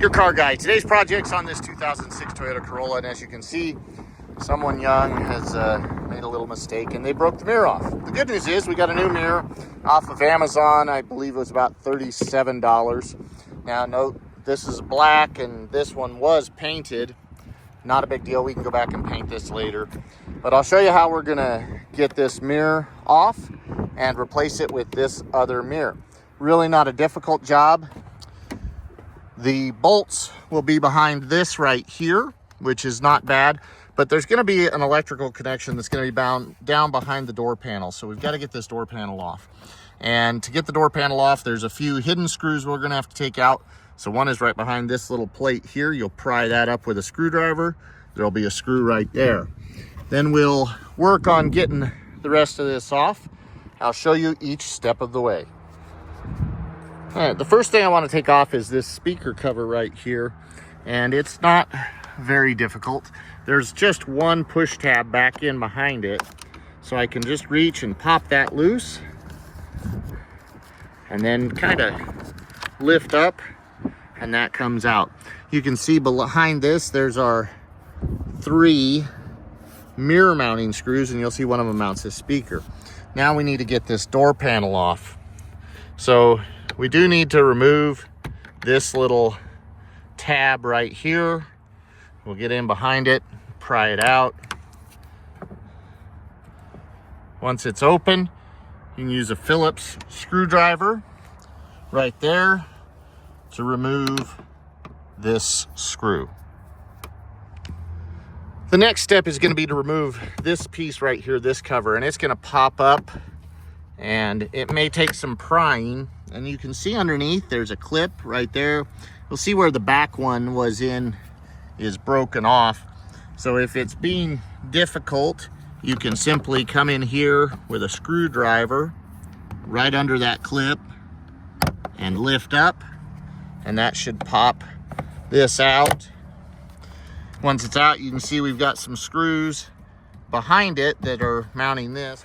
Your car guy. Today's project's on this 2006 Toyota Corolla, and as you can see, someone young has made a little mistake and they broke the mirror off. The good news is we got a new mirror off of Amazon. I believe it was about $37. Now note, this is black and this one was painted. Not a big deal, we can go back and paint this later. But I'll show you how we're gonna get this mirror off and replace it with this other mirror. Really not a difficult job. The bolts will be behind this right here, which is not bad, but there's going to be an electrical connection that's going to be bound down behind the door panel. So we've got to get this door panel off. And to get the door panel off, there's a few hidden screws we're going to have to take out. So one is right behind this little plate here. You'll pry that up with a screwdriver. There'll be a screw right there. Then we'll work on getting the rest of this off. I'll show you each step of the way. All right, the first thing I want to take off is this speaker cover right here, and it's not very difficult. There's just one push tab back in behind it, so I can just reach and pop that loose and then kind of lift up, and that comes out. You can see behind this there's our 3 mirror mounting screws, and you'll see one of them mounts this speaker. Now we need to get this door panel off. So we do need to remove this little tab right here. We'll get in behind it, pry it out. Once it's open, you can use a Phillips screwdriver right there to remove this screw. The next step is going to be to remove this piece right here, this cover, and it's going to pop up, and it may take some prying. And you can see underneath there's a clip right there. You'll see where the back one was in is broken off. So if it's being difficult, you can simply come in here with a screwdriver right under that clip and lift up, and that should pop this out. Once it's out, you can see we've got some screws behind it that are mounting this.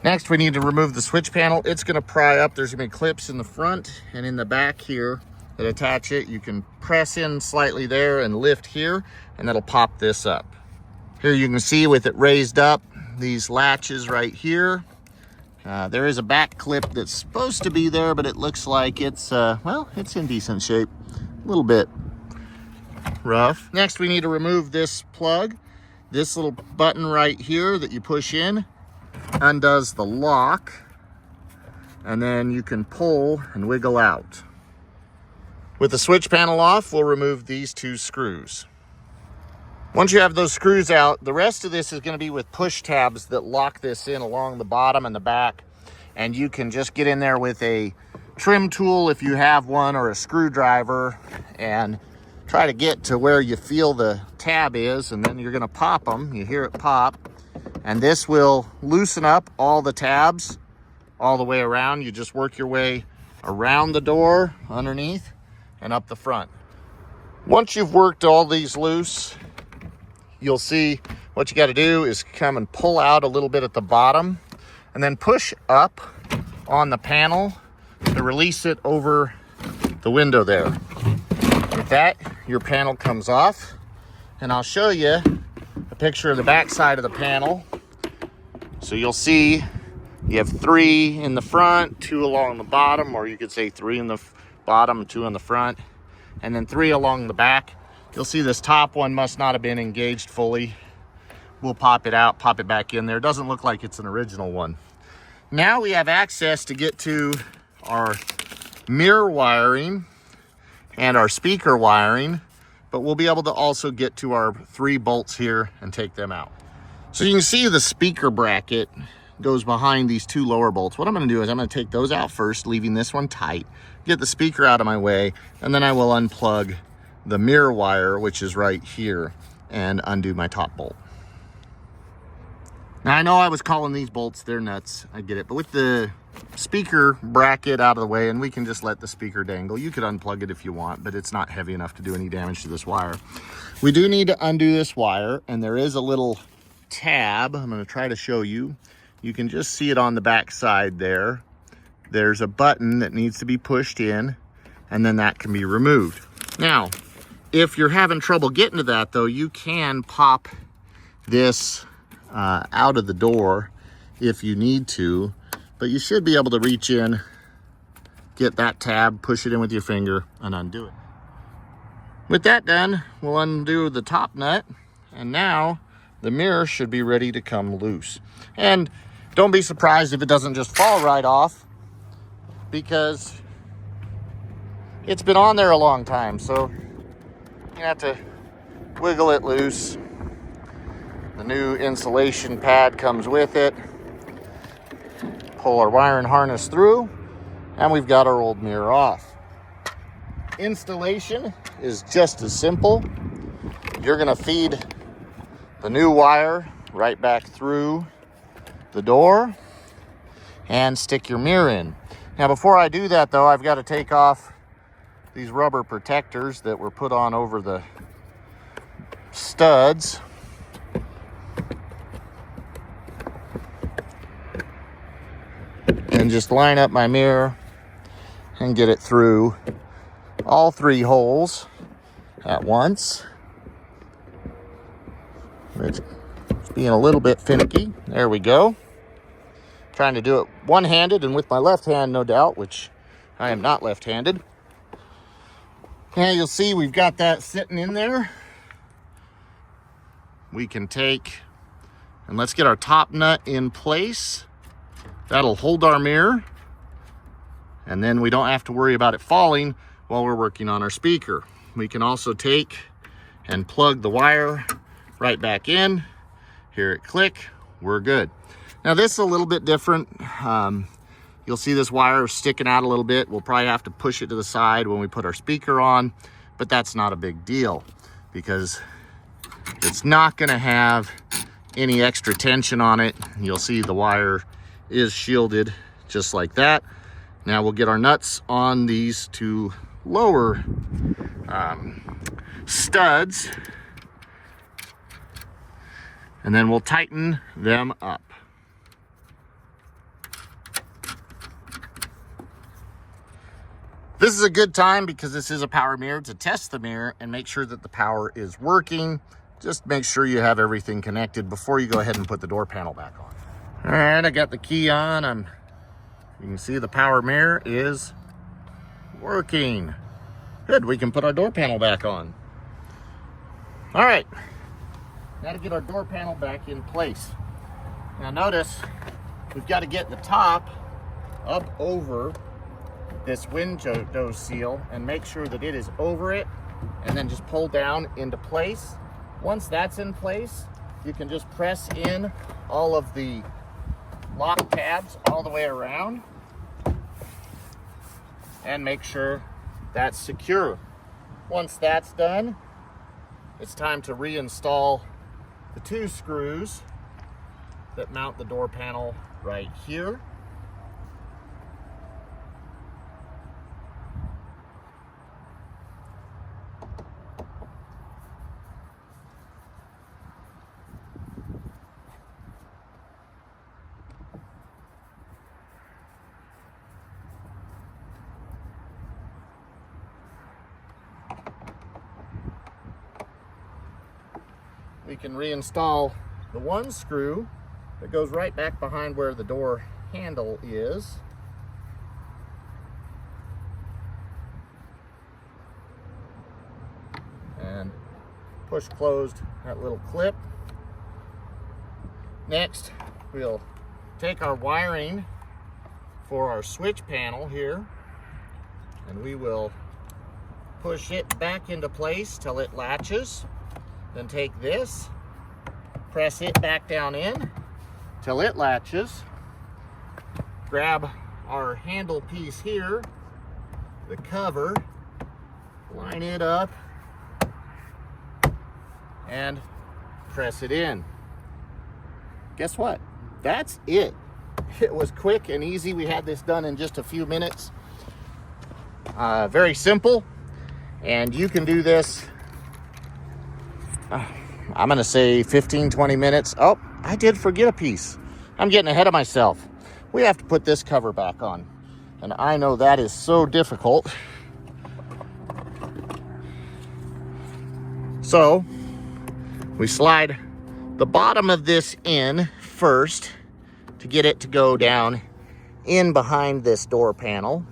Next, we need to remove the switch panel. It's going to pry up. There's going to be clips in the front and in the back here that attach it. You can press in slightly there and lift here, and that'll pop this up. Here you can see with it raised up, these latches right here. There is a back clip that's supposed to be there, but it looks like it's, well, it's in decent shape. A little bit rough. Next, we need to remove this plug. This little button right here that you push in undoes the lock, and then you can pull and wiggle out. With the switch panel off, we'll remove these 2 screws. Once you have those screws out, the rest of this is going to be with push tabs that lock this in along the bottom and the back, and you can just get in there with a trim tool if you have one, or a screwdriver, and try to get to where you feel the tab is, and then you're going to pop them. You hear it pop. And this will loosen up all the tabs all the way around. You just work your way around the door, underneath, and up the front. Once you've worked all these loose, you'll see what you got to do is come and pull out a little bit at the bottom, and then push up on the panel to release it over the window there. With that, your panel comes off, and I'll show you a picture of the back side of the panel. So you'll see you have 3 in the front, 2 along the bottom, or you could say 3 in the bottom, 2 in the front, and then 3 along the back. You'll see this top one must not have been engaged fully. We'll pop it out, pop it back in there. It doesn't look like it's an original one. Now we have access to get to our mirror wiring and our speaker wiring, but we'll be able to also get to our 3 bolts here and take them out. So you can see the speaker bracket goes behind these 2 lower bolts. What I'm going to do is I'm going to take those out first, leaving this one tight, get the speaker out of my way, and then I will unplug the mirror wire, which is right here, and undo my top bolt. Now I know I was calling these bolts, they're nuts, I get it, but with the speaker bracket out of the way, and we can just let the speaker dangle. You could unplug it if you want, but it's not heavy enough to do any damage to this wire. We do need to undo this wire, and there is a little tab. I'm going to try to show you. You can just see it on the back side there. There's a button that needs to be pushed in, and then that can be removed. Now, if you're having trouble getting to that though, you can pop this out of the door if you need to, but you should be able to reach in, get that tab, push it in with your finger, and undo it. With that done, we'll undo the top nut, and now the mirror should be ready to come loose. And don't be surprised if it doesn't just fall right off, because it's been on there a long time, so you have to wiggle it loose. The new insulation pad comes with it. Pull our wiring harness through, and we've got our old mirror off. Installation is just as simple. You're gonna feed the new wire right back through the door and stick your mirror in. Now, before I do that though, I've got to take off these rubber protectors that were put on over the studs. And just line up my mirror and get it through all 3 holes at once. It's being a little bit finicky. There we go. Trying to do it one-handed and with my left hand, no doubt, which I am not left-handed. And you'll see we've got that sitting in there. We can take, and let's get our top nut in place. That'll hold our mirror, and then we don't have to worry about it falling while we're working on our speaker. We can also take and plug the wire right back in. Hear it click, we're good. Now this is a little bit different. You'll see this wire sticking out a little bit. We'll probably have to push it to the side when we put our speaker on, but that's not a big deal because it's not gonna have any extra tension on it. You'll see the wire is shielded just like that. Now we'll get our nuts on these 2 lower studs, and then we'll tighten them up. This is a good time, because this is a power mirror, to test the mirror and make sure that the power is working. Just make sure you have everything connected before you go ahead and put the door panel back on. All right, I got the key on. You can see the power mirror is working. Good, we can put our door panel back on. All right, now to get our door panel back in place. Now notice, we've got to get the top up over this window seal and make sure that it is over it, and then just pull down into place. Once that's in place, you can just press in all of the lock tabs all the way around and make sure that's secure. Once that's done, it's time to reinstall the 2 screws that mount the door panel right here. We can reinstall the 1 screw that goes right back behind where the door handle is. And push closed that little clip. Next, we'll take our wiring for our switch panel here, and we will push it back into place till it latches. Then take this, press it back down in till it latches. Grab our handle piece here, the cover, line it up, and press it in. Guess what? That's it. It was quick and easy. We had this done in just a few minutes. Very simple, and you can do this I'm gonna say 15-20 minutes. Oh, I did forget a piece. I'm getting ahead of myself. We have to put this cover back on, and I know that is so difficult. So we slide the bottom of this in first to get it to go down in behind this door panel.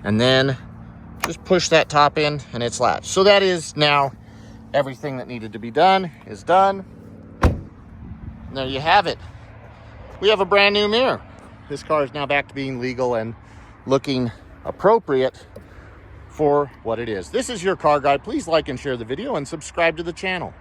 And then just push that top in and it's latched. So that is now everything that needed to be done is done. And there you have it. We have a brand new mirror. This car is now back to being legal and looking appropriate for what it is. This is your car guide. Please like and share the video and subscribe to the channel.